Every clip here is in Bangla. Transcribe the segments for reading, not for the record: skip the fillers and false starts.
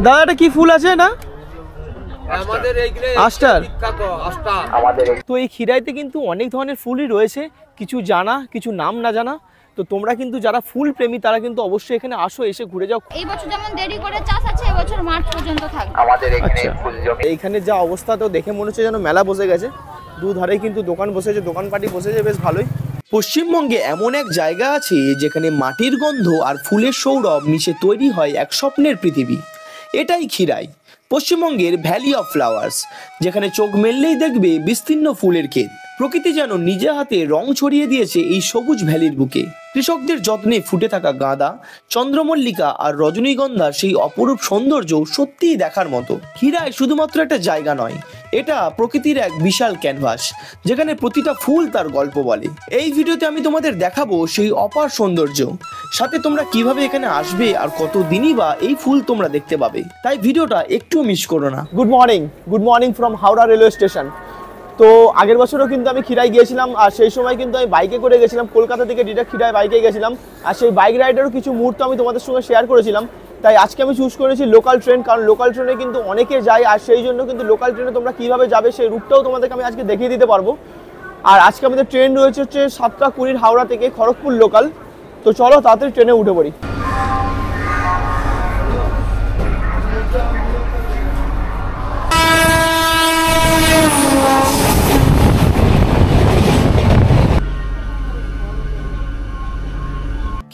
দাদা এটা কি ফুল আছে না? আস্টার। তো এই খিরাইতে কিন্তু অনেক ধরনের ফুলই রয়েছে, কিছু জানা কিছু নাম না জানা। তো তোমরা কিন্তু যারা ফুল প্রেমী তারা কিন্তু অবশ্যই এখানে আসো, এসে ঘুরে যাও। এই বছর যেমন দেরি করে চাষ আছে, এই বছর মার্চ পর্যন্ত থাকবে আমাদের এখানে ফুল জমি। এইখানে যা অবস্থা তো দেখে মনে হচ্ছে যেন মেলা বসে গেছে, দুধারে কিন্তু দোকান বসেছে, দোকানপাটি বসেছে বেশ ভালোই। পশ্চিমবঙ্গে এমন এক জায়গা আছে যেখানে মাটির গন্ধ আর ফুলের সৌরভ মিশে তৈরি হয় এক স্বপ্নের পৃথিবী। এটাই খিরাই, পশ্চিমবঙ্গের ভ্যালি অফ ফ্লাওয়ার্স, যেখানে চোখ মেললেই দেখবে বিস্তীর্ণ ফুলের ক্ষেত। প্রকৃতি যেন নিজে হাতে রং ছড়িয়ে দিয়েছে এই সবুজ ভ্যালির বুকে। কৃষকদের যত্নে ফুটে থাকা গাঁদা, চন্দ্রমল্লিকা আর রজনীগন্ধার সেই অপরূপ সৌন্দর্য সত্যিই দেখার মতো। খিরাই শুধুমাত্র একটা জায়গা নয়, এটা প্রকৃতির এক বিশাল ক্যানভাস, যেখানে প্রতিটা ফুল তার গল্প বলে। এই ভিডিওতে আমি তোমাদের দেখাবো সেই অপার সৌন্দর্য, সাথে তোমরা কিভাবে এখানে আসবে আর কত দিনই বা এই ফুল তোমরা দেখতে পাবে। তাই ভিডিওটা একটু মিস করো না। Good morning from Howrah railway station. তো আগের বছরও কিন্তু আমি খিরাই গিয়েছিলাম, আর সেই সময় কিন্তু আমি বাইকে করে গেছিলাম, কলকাতা থেকে ডিরেক্ট খিরাই বাইকে গেছিলাম। আর সেই বাইক রাইডেরও কিছু মুহূর্ত আমি তোমাদের সঙ্গে শেয়ার করেছিলাম। তাই আজকে আমি চুজ করেছি লোকাল ট্রেন, কারণ লোকাল ট্রেনে কিন্তু অনেকে যায়, আর সেই জন্য কিন্তু লোকাল ট্রেনে তোমরা কীভাবে যাবে সেই রুটটাও তোমাদেরকে আমি আজকে দেখিয়ে দিতে পারবো। আর আজকে আমাদের ট্রেন রয়েছে হচ্ছে 7:20 হাওড়া থেকে খড়গপুর লোকাল। তো চলো তাড়াতাড়ি ট্রেনে উঠে পড়ি।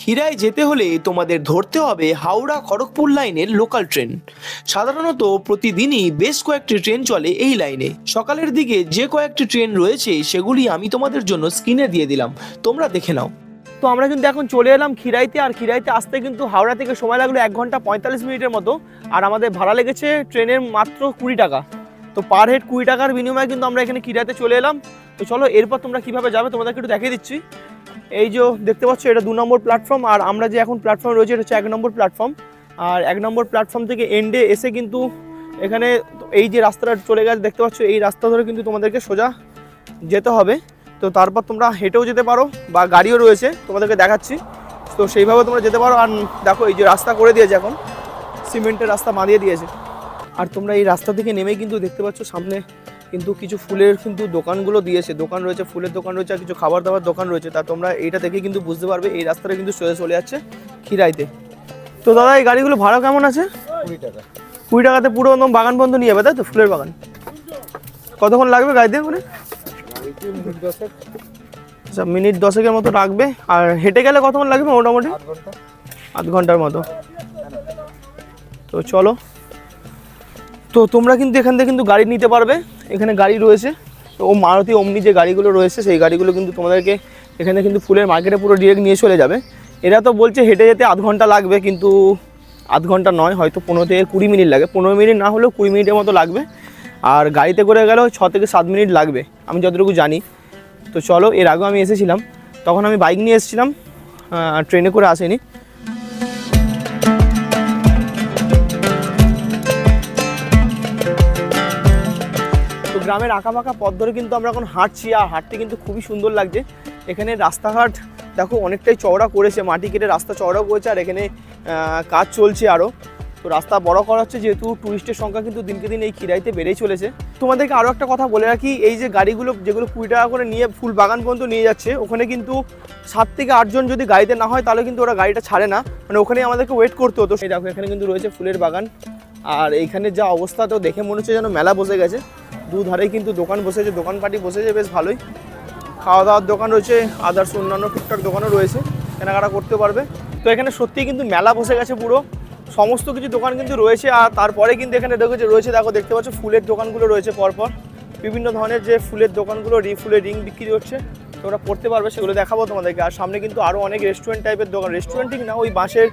খিরাই যেতে হলে তোমাদের ধরতে হবে হাওড়া খড়গপুর লাইনের লোকাল ট্রেন। সাধারণত প্রতিদিনই বেশ কয়েকটি ট্রেন চলে এই লাইনে। সকালের দিকে যে কয়েকটি ট্রেন রয়েছে সেগুলি আমি তোমাদের জন্য স্ক্রিনে দিয়ে দিলাম, তোমরা দেখে নাও। তো আমরা কিন্তু এখন চলে এলাম খিরাইতে, আর খিরাইতে আসতে কিন্তু হাওড়া থেকে সময় লাগলো 1 ঘন্টা 45 মিনিটের মতো। আর আমাদের ভাড়া লেগেছে ট্রেনের মাত্র 20 টাকা। তো পার হেড 20 টাকার বিনিময়ে কিন্তু আমরা এখানে খিরাইতে চলে এলাম। তো চলো এরপর তোমরা কীভাবে যাবে তোমাদেরকে একটু দেখিয়ে দিচ্ছি। এই যে দেখতে পাচ্ছ এটা 2 নম্বর প্ল্যাটফর্ম, আর আমরা যে এখন প্ল্যাটফর্ম রয়েছে এটা হচ্ছে 1 নম্বর প্ল্যাটফর্ম। আর 1 নম্বর প্ল্যাটফর্ম থেকে এন্ডে এসে কিন্তু এখানে এই যে রাস্তাটা চলে গেছে দেখতে পাচ্ছ, এই রাস্তা ধরে কিন্তু তোমাদেরকে সোজা যেতে হবে। তো তারপর তোমরা হেঁটেও যেতে পারো বা গাড়িও রয়েছে, তোমাদেরকে দেখাচ্ছি। তো সেইভাবে তোমরা যেতে পারো। আর দেখো এই যে রাস্তা করে দিয়েছে, এখন সিমেন্টের রাস্তা বাঁধিয়ে দিয়েছে। আর তোমরা এই রাস্তা থেকে নেমে কিন্তু দেখতে পাচ্ছ সামনে কিন্তু কিছু ফুলের কিন্তু দোকানগুলো দিয়েছে, দোকান রয়েছে, ফুলের দোকান রয়েছে, আর কিছু খাবার দাবার দোকান রয়েছে। তা তোমরা এইটা দেখে কিন্তু বুঝতে পারবে এই রাস্তাটা কিন্তু সোজা চলে যাচ্ছে খিরাইতে। তো দাদা এই গাড়িগুলো ভাড়া কেমন আছে? 20 টাকা। 20 টাকাতে পুরো একদম বাগান বন্ধ নিয়ে যাবে, তাই তো? ফুলের বাগান। কতক্ষণ লাগবে গাড়িতে করে? আচ্ছা, মিনিট 10-এর মতো লাগবে। আর হেঁটে গেলে কতক্ষণ লাগবে মোটামুটি? আধ ঘন্টার মতো। তো চলো, তো তোমরা কিন্তু এখান থেকে কিন্তু গাড়ি নিতে পারবে, এখানে গাড়ি রয়েছে। তো মারুতি ওমনি যে গাড়িগুলো রয়েছে সেই গাড়িগুলো কিন্তু তোমাদেরকে এখানে কিন্তু ফুলের মার্কেটে পুরো ডিরেক্ট নিয়ে চলে যাবে। এরা তো বলছে হেঁটে যেতে আধ ঘন্টা লাগবে, কিন্তু আধ ঘন্টা নয়, হয়তো 15 থেকে 20 মিনিট লাগে। 15 মিনিট না হলেও 20 মিনিটের মতো লাগবে। আর গাড়িতে করে গেলেও 6 থেকে 7 মিনিট লাগবে আমি যতটুকু জানি। তো চলো, এর আগেও আমি এসেছিলাম, তখন আমি বাইক নিয়ে এসেছিলাম, ট্রেনে করে আসিনি। গ্রামের আঁকাবাঁকা পথ ধরে কিন্তু আমরা এখন হাঁটছি, আর হাঁটতে কিন্তু খুবই সুন্দর লাগছে। এখানে রাস্তাঘাট দেখো অনেকটাই চওড়া করেছে, মাটি কেটে রাস্তা চওড়া করেছে। আর এখানে কাজ চলছে আরও। তো রাস্তা বড় করা হচ্ছে, যেহেতু টুরিস্টের সংখ্যা কিন্তু দিনকে দিন এই খিরাইতে বেড়েই চলেছে। তোমাদেরকে আরও একটা কথা বলে রাখি, এই যে গাড়িগুলো যেগুলো 20 টাকা করে নিয়ে ফুল বাগান পর্যন্ত নিয়ে যাচ্ছে, ওখানে কিন্তু 7 থেকে 8 জন যদি গাড়িতে না হয় তাহলে কিন্তু ওরা গাড়িটা ছাড়ে না, মানে ওখানে আমাদেরকে ওয়েট করতে হতো। সেই দেখো এখানে কিন্তু রয়েছে ফুলের বাগান। আর এইখানে যা অবস্থা তো দেখে মনে হচ্ছে যেন মেলা বসে গেছে, দুধারেই কিন্তু দোকান বসেছে, দোকানপাটি বসেছে বেশ ভালোই। খাওয়া দাওয়ার দোকান রয়েছে, আদার্স অন্যান্য টুকটাক দোকানও রয়েছে, কেনাকাটা করতে পারবে। তো এখানে সত্যিই কিন্তু মেলা বসে গেছে পুরো, সমস্ত কিছু দোকান কিন্তু রয়েছে। আর তারপরে কিন্তু এখানে রয়েছে দেখো, দেখতে পাচ্ছ ফুলের দোকানগুলো রয়েছে পরপর, বিভিন্ন ধরনের যে ফুলের দোকানগুলো, ফুলের রিং বিক্রি হচ্ছে, তোমরা পড়তে পারবে, সেগুলো দেখাবো তোমাদেরকে। আর সামনে কিন্তু আরও অনেক রেস্টুরেন্ট টাইপের দোকান, রেস্টুরেন্ট ঠিক না, ওই বাঁশের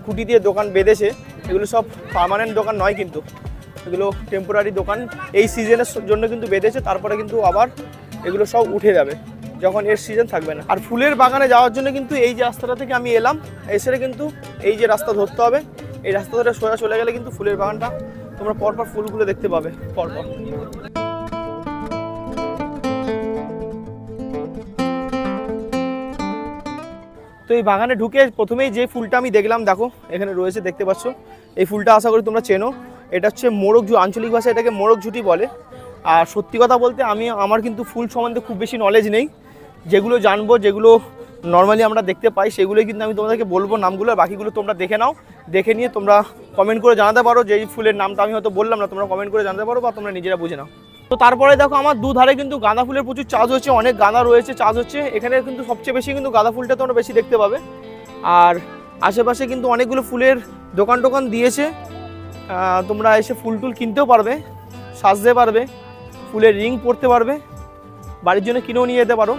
খুঁটি দিয়ে দোকান বেঁধেছে, এগুলো সব পার্মানেন্ট দোকান নয়, কিন্তু এগুলো টেম্পোরারি দোকান, এই সিজনের জন্য কিন্তু বেঁধেছে। তারপরে কিন্তু আবার এগুলো সব উঠে যাবে যখন এর সিজন থাকবে না। আর ফুলের বাগানে যাওয়ার জন্য কিন্তু এই যে রাস্তাটা থেকে আমি এলাম, এসে কিন্তু এই যে রাস্তা ধরতে হবে, এই রাস্তা ধরে সোজা চলে গেলে কিন্তু ফুলের বাগানটা তোমরা পরপর ফুলগুলো দেখতে পাবে পরপর। তো এই বাগানে ঢুকে প্রথমেই যে ফুলটা আমি দেখলাম, দেখো এখানে রয়েছে, দেখতে পাচ্ছ। এই ফুলটা আশা করি তোমরা চেনো। এটা হচ্ছে মোরগ, আঞ্চলিক ভাষায় এটাকে মোরগ ঝুঁটি বলে। আর সত্যি কথা বলতে আমার কিন্তু ফুল সম্বন্ধে খুব বেশি নলেজ নেই। যেগুলো জানবো, যেগুলো নর্মালি আমরা দেখতে পাই, সেগুলোই কিন্তু আমি তোমাদেরকে বলবো নামগুলো। আর বাকিগুলো তোমরা দেখে নাও, দেখে নিয়ে তোমরা কমেন্ট করে জানাতে পারো যে এই ফুলের নামটা আমি হয়তো বললাম না, তোমরা কমেন্ট করে জানাতে পারো বা তোমরা নিজেরা বুঝে নাও। তো তারপরে দেখো আমার দুধারে কিন্তু গাঁদা ফুলের প্রচুর চাষ হচ্ছে, অনেক গাঁদা রয়েছে, চাষ হচ্ছে। এখানে কিন্তু সবচেয়ে বেশি কিন্তু গাঁদা ফুলটা তোমরা বেশি দেখতে পাবে। আর আশেপাশে কিন্তু অনেকগুলো ফুলের দোকান দিয়েছে, তোমরা এসে ফুল টুল কিনতেও পারবে, সাজতে পারবে, ফুলের রিং পরতে পারবে, বাড়ির জন্য কিনেও নিয়ে যেতে পারো।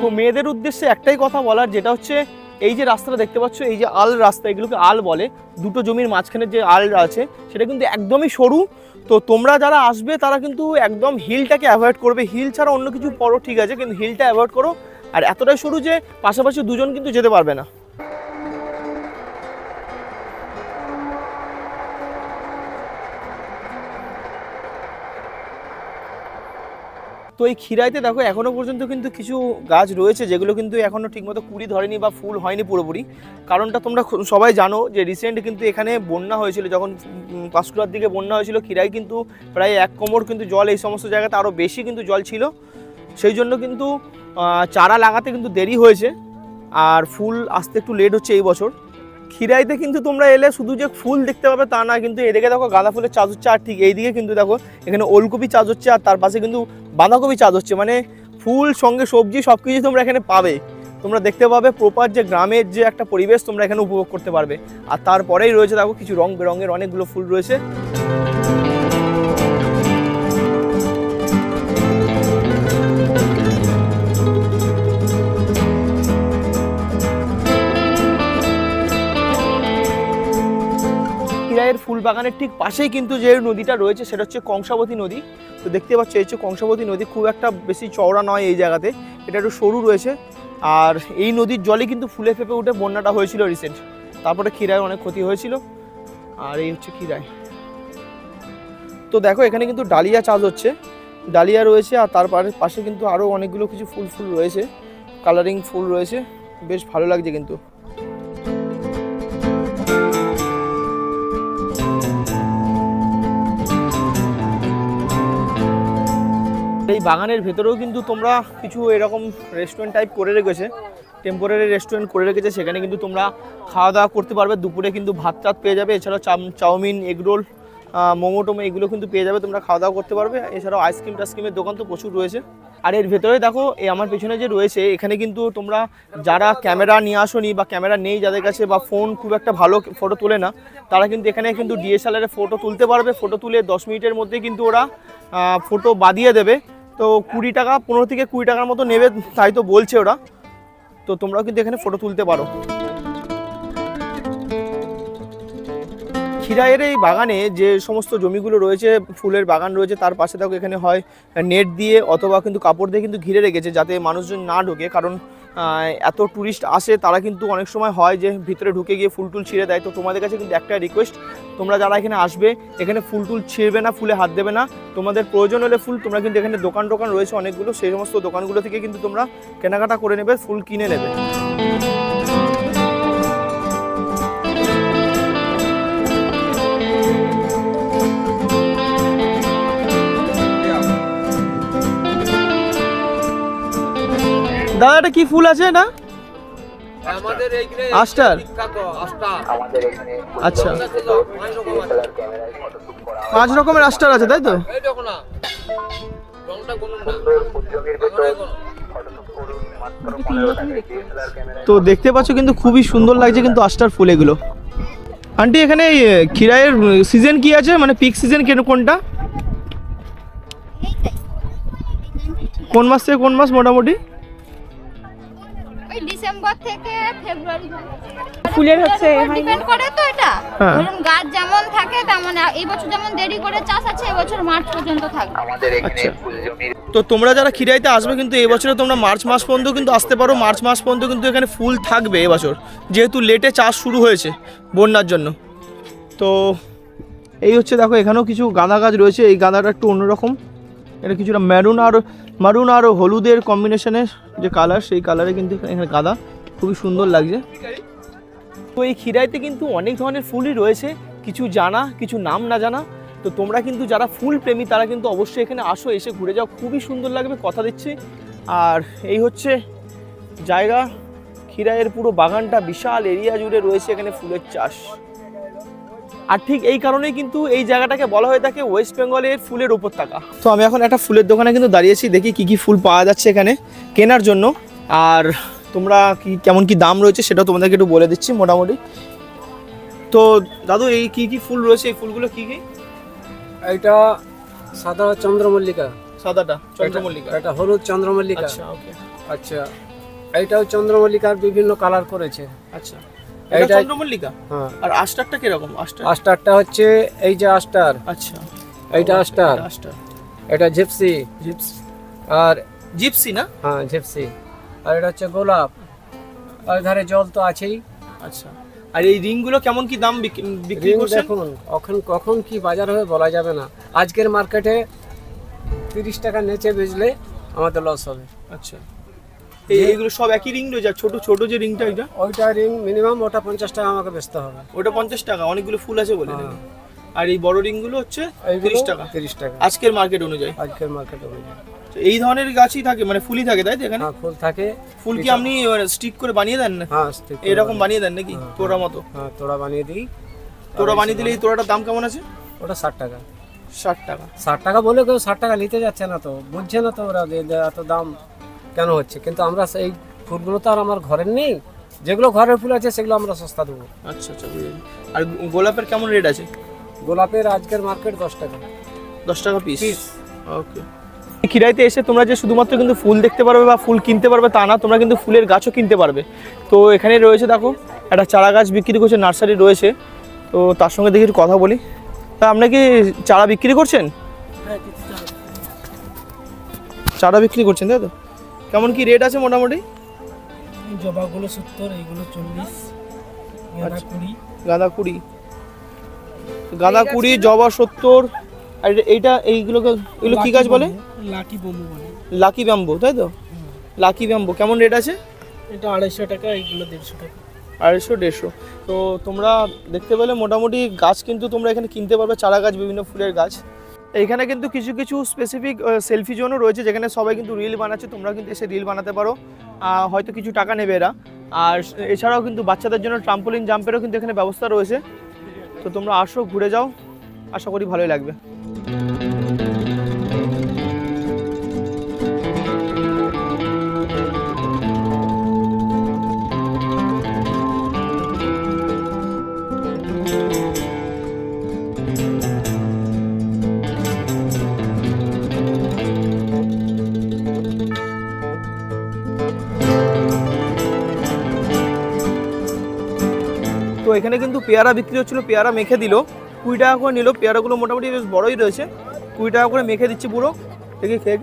তো মেয়েদের উদ্দেশ্যে একটাই কথা বলার, যেটা হচ্ছে এই যে রাস্তাটা দেখতে পাচ্ছ, এই যে আল রাস্তা, এগুলোকে আল বলে। দুটো জমির মাঝখানে যে আল আছে সেটা কিন্তু একদমই সরু। তো তোমরা যারা আসবে তারা কিন্তু একদম হিলটাকে অ্যাভয়েড করবে। হিল ছাড়া অন্য কিছু পরো ঠিক আছে, কিন্তু হিলটা অ্যাভয়েড করো। আর এতটাই সরু যে পাশাপাশি দুজন কিন্তু যেতে পারবে না। তো এই খিরাইতে দেখো এখনো পর্যন্ত কিন্তু কিছু গাছ রয়েছে যেগুলো কিন্তু এখনো ঠিকমতো কুড়ি ধরেনি বা ফুল হয়নি পুরোপুরি। কারণটা তোমরা সবাই জানো যে রিসেন্ট কিন্তু এখানে বন্যা হয়েছিল, যখন পাঁশকুড়ার দিকে বন্যা হয়েছিল, খিরাই কিন্তু প্রায় 1 কোমর কিন্তু জল, এই সমস্ত জায়গাতে আরও বেশি কিন্তু জল ছিল। সেই জন্য কিন্তু চারা লাগাতে কিন্তু দেরি হয়েছে, আর ফুল আসতে একটু লেট হচ্ছে এই বছর। খিরাইতে কিন্তু তোমরা এলে শুধু যে ফুল দেখতে পাবে তা না, কিন্তু এদিকে দেখো গাঁদা ফুলের চাষ হচ্ছে, আর ঠিক এইদিকে কিন্তু দেখো এখানে ওলকপি চাষ হচ্ছে, আর তার পাশে কিন্তু বাঁধাকপি চাষ হচ্ছে। মানে ফুল সঙ্গে সবজি সব কিছু তোমরা এখানে পাবে। তোমরা দেখতে পাবে প্রপার যে গ্রামের যে একটা পরিবেশ তোমরা এখানে উপভোগ করতে পারবে। আর তারপরেই রয়েছে দেখো কিছু রং বেরঙের অনেকগুলো ফুল রয়েছে। খিরাইয়ের ফুল বাগানের ঠিক পাশেই কিন্তু যে নদীটা রয়েছে সেটা হচ্ছে কংসাবতী নদী। তো দেখতে পাচ্ছ এই হচ্ছে কংসাবতী নদী, খুব একটা বেশি চওড়া নয় এই জায়গাতে, এটা একটু সরু রয়েছে। আর এই নদীর জলে কিন্তু ফুলে ফেপে উঠে বন্যাটা হয়েছিল রিসেন্ট, তারপরে খিরাইয়ের অনেক ক্ষতি হয়েছিল। আর এই হচ্ছে খিরাই। তো দেখো এখানে কিন্তু ডালিয়া চাষ হচ্ছে, ডালিয়া রয়েছে, আর তার পাশে কিন্তু আরও অনেকগুলো কিছু ফুল রয়েছে, কালারিং ফুল রয়েছে, বেশ ভালো লাগছে কিন্তু। এই বাগানের ভেতরেও কিন্তু তোমরা কিছু এরকম রেস্টুরেন্ট টাইপ করে রেখেছে, টেম্পোরারি রেস্টুরেন্ট করে রেখেছে, সেখানে কিন্তু তোমরা খাওয়া দাওয়া করতে পারবে। দুপুরে কিন্তু ভাত টাত পেয়ে যাবে, এছাড়াও চাউমিন, এগরোল, মোমো টোমো এগুলো কিন্তু পেয়ে যাবে, তোমরা খাওয়া দাওয়া করতে পারবে। এছাড়াও আইসক্রিম টাইসক্রিমের দোকান তো প্রচুর রয়েছে। আর এর ভেতরে দেখো এই আমার পেছনে যে রয়েছে, এখানে কিন্তু তোমরা যারা ক্যামেরা নিয়ে আসোনি বা ক্যামেরা নেই যাদের কাছে, বা ফোন খুব একটা ভালো ফটো তোলে না, তারা কিন্তু এখানে কিন্তু DSLR-এ ফটো তুলতে পারবে। ফটো তুলে 10 মিনিটের মধ্যে কিন্তু ওরা ফটো বাদিয়ে দেবে। তো 20 টাকা, 15 থেকে 20 টাকার মতো নেবে, তাই তো বলছে ওরা। তো তোমরাও কিন্তু এখানে ফটো তুলতে পারো। খিরাইয়ের এই বাগানে যে সমস্ত জমিগুলো রয়েছে, ফুলের বাগান রয়েছে, তার পাশে দেখো এখানে হয় নেট দিয়ে অথবা কিন্তু কাপড় দিয়ে কিন্তু ঘিরে রেখেছে, যাতে মানুষজন না ঢোকে। কারণ এত ট্যুরিস্ট আসে, তারা কিন্তু অনেক সময় হয় যে ভিতরে ঢুকে গিয়ে ফুল টুল ছিঁড়ে দেয়। তো তোমাদের কাছে কিন্তু একটা রিকোয়েস্ট, তোমরা যারা এখানে আসবে, এখানে ফুল টুল ছিঁড়বে না, ফুলে হাত দেবে না। তোমাদের প্রয়োজন হলে ফুল তোমরা কিন্তু এখানে দোকান রয়েছে অনেকগুলো, সেই সমস্ত দোকানগুলো থেকে কিন্তু তোমরা কেনাকাটা করে নেবে, ফুল কিনে নেবে। দাদা এটা কি ফুল আছে না? আমাদের এইখানে আস্টার। আমাদের এখানে আচ্ছা, 5 রকমের আস্টার আছে তাই তো? এই দেখো না, রংটা কোন তো দেখতে পাচ্ছ কিন্তু খুবই সুন্দর লাগছে কিন্তু আস্টার ফুল এগুলো। আন্টি এখানে খিরাইয়ের সিজন কি আছে, মানে পিক সিজন কোনটা, কোন মাস থেকে কোন মাস মোটামুটি? ওই ডিসেম্বর থেকে ফেব্রুয়ারি। ফুলের হচ্ছে ডিপেন্ড করে তো এটা, ধরুন গাছ যেমন থাকে তেমন। এই বছর যেমন দেরি করে চাষ আছে, এবছর মার্চ পর্যন্ত থাকবে আমাদের এখানে ফুল জমির। তো তোমরা যারা খিরাইতে আসবে কিন্তু এই বছরে তোমরা মার্চ মাস পর্যন্ত কিন্তু আসতে পারো। মার্চ মাস পর্যন্ত কিন্তু এখানে ফুল থাকবে এবছর, যেহেতু লেটে চাষ শুরু হয়েছে বন্যার জন্য। তো এই হচ্ছে দেখো এখানেও কিছু গাঁদা গাছ রয়েছে। এই গাঁদাটা একটু অন্যরকম, এটা কিছুটা মারুন আর হলুদের কম্বিনেশনের যে কালার, সেই কালারে কিন্তু এখানে গাঁদা খুবই সুন্দর লাগছে। তো এই খিরাইতে কিন্তু অনেক ধরনের ফুলই রয়েছে, কিছু জানা কিছু নাম না জানা। তো তোমরা কিন্তু যারা ফুল প্রেমী তারা কিন্তু অবশ্যই এখানে আসো, এসে ঘুরে যাও, খুবই সুন্দর লাগবে কথা দিচ্ছি। আর এই হচ্ছে জায়গা, খিরাইয়ের পুরো বাগানটা বিশাল এরিয়া জুড়ে রয়েছে এখানে ফুলের চাষ। আর ঠিক এই কারণেই কিন্তু এই জায়গাটাকে বলা হয়ে থাকে ওয়েস্ট বেঙ্গলের ফুলের উপত্যকা। তো আমি এখন একটা ফুলের দোকানে কিন্তু দাঁড়িয়েছি, দেখি কি কি ফুল পাওয়া যাচ্ছে এখানে কেনার জন্য, আর তোমরা কি কেমন কি দাম রয়েছে সেটাও তোমাদেরকে একটু বলে দিচ্ছি মোটামুটি। তো দাদু এই কি কি ফুল রয়েছে, এই ফুলগুলো কি কি? এটা সাদা চন্দ্রমল্লিকা, সাদাটা চন্দ্রমল্লিকা, এটা হলুদ চন্দ্রমল্লিকা। আচ্ছা ওকে, আচ্ছা এইটাও চন্দ্রমল্লিকার বিভিন্ন কালার করেছে। আচ্ছা এটা এটা চন্দ্রমল্লিকা। হ্যাঁ, আর আস্টারটা কিরকম? আস্টারটা হচ্ছে এই যে আস্টার, আচ্ছা এইটা আস্টার, আস্টার, এটা জিপসি, জিপসি, আর জিপসি না? হ্যাঁ জিপসি, আর এটা হচ্ছে গোলাপ, আর ধারে জল তো আছেই। আচ্ছা, আর এই রিংগুলো কেমন কি দাম বিক্রি করছেন? দেখুন কখন কি বাজার হবে বলা যাবে না। আজকের মার্কেটে 30 টাকা নিচে বেচলে আমাদের লস হবে। আচ্ছা, এইগুলো সব একই রিং রয়েছে? ছোট ছোট যে রিংটা, এটা ওইটা রিং মিনিমাম ওটা 50 টাকা আমাকে বেচতে হবে। ওটা 50 টাকা, অনেকগুলো ফুল আছে বলে। আর এই বড় রিংগুলো হচ্ছে 30 টাকা। 30 টাকা আজকের মার্কেট অনুযায়ী। আজকের মার্কেট অনুযায়ী তো এই ধরনের গাছই থাকে, মানে ফুলই থাকে তাই তো এখানে? হ্যাঁ ফুল থাকে। ফুল কি আপনি স্টিক করে বানিয়ে দেন না? হ্যাঁ এরকম বানিয়ে দেন নাকি তোড়া মতো? হ্যাঁ তোড়া বানিয়ে দিই। তোড়া বানিয়ে দিলে এই তোড়াটার দাম কেমন আছে? ওটা 60 টাকা। 60 টাকা? 60 টাকা বলে কেউ 60 টাকা নিতে যাচ্ছে না, তো বুঝছে না তো ওরা যে এত দাম কেন হচ্ছে। কিন্তু আমরা এই ফুলগুলো তো আর আমার ঘরের নেই, যেগুলো ঘরের ফুল আছে সেগুলো আমরা সস্তা দেবো। আচ্ছা আচ্ছা। আর গোলাপের কেমন রেট আছে? গোলাপের আজকের মার্কেট 10 টাকা। 10 টাকা পিস? ওকে। খিরাইতে এসে তোমরা যে শুধুমাত্র কিন্তু ফুল দেখতে পারবে বা ফুল কিনতে পারবে তা না, তোমরা কিন্তু ফুলের গাছও কিনতে পারবে। তো এখানে রয়েছে দেখো একটা চারা গাছ বিক্রি করছে, নার্সারি রয়েছে। তো তার সঙ্গে দেখি একটু কথা বলি। তা আপনি কি চারা বিক্রি করছেন? চারা বিক্রি করছেন তাই তো? কেমন কি রেট আছে মোটামুটি? জবাগুলো 70, এইগুলো 40, গাঁদা 20। গাঁদা 20, গাঁদা 20, জবা 70। আর এইটা এগুলো কি গাছ বলে? লাকি ব্যাম্বু বলে। লাকি ব্যাম্বু তাই তো? লাকি ব্যাম্বু কেমন রেট আছে? এটা 250 টাকা, এইগুলো 150 টাকা। 250, 150। তো তোমরা দেখতে পেলে মোটামুটি গাছ কিন্তু তোমরা এখানে কিনতে পারবে, চারা গাছ, বিভিন্ন ফুলের গাছ। এখানে কিন্তু কিছু কিছু স্পেসিফিক সেলফি জোনও রয়েছে, যেখানে সবাই কিন্তু রিল বানাচ্ছে। তোমরা কিন্তু এসে রিল বানাতে পারো, হয়তো কিছু টাকা নেবে এরা। আর এছাড়াও কিন্তু বাচ্চাদের জন্য ট্রাম্পোলিন জাম্পেরও কিন্তু এখানে ব্যবস্থা রয়েছে। তো তোমরা আসো, ঘুরে যাও, আশা করি ভালোই লাগবে। তো এখানে কিন্তু পেয়ারা বিক্রি হচ্ছিল, পেয়ারা মেখে দিল, 20 টাকা করে নিল। পেয়ারাগুলো মোটামুটি বেশ বড়ই রয়েছে, 20 টাকা করে মেখে দিচ্ছে পুরো। দেখি খেয়ে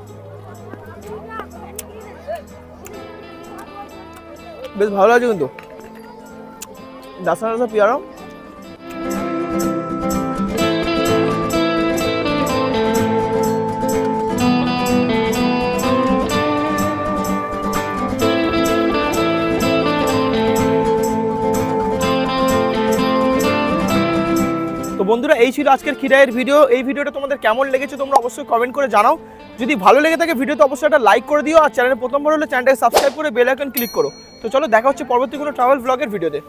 বেশ ভালো লাগছে কিন্তু, দাসা দাসা পেয়ারা। তো বন্ধুরা, এই ছিল আজকের খিরাইয়ের ভিডিও। এই ভিডিওটা তোমাদের কেমন লেগেছে তোমরা অবশ্যই কমেন্ট করে জানাও। যদি ভালো লেগে থাকে ভিডিওতে অবশ্যই একটা লাইক করে দিও, আর চ্যানেলে প্রথমবার হলে চ্যানেলটাকে সাবস্ক্রাইব করে বেল আইকন ক্লিক করো। তো চলো দেখা হচ্ছে পরবর্তী কোনো ট্রাভেল ব্লগের ভিডিওতে।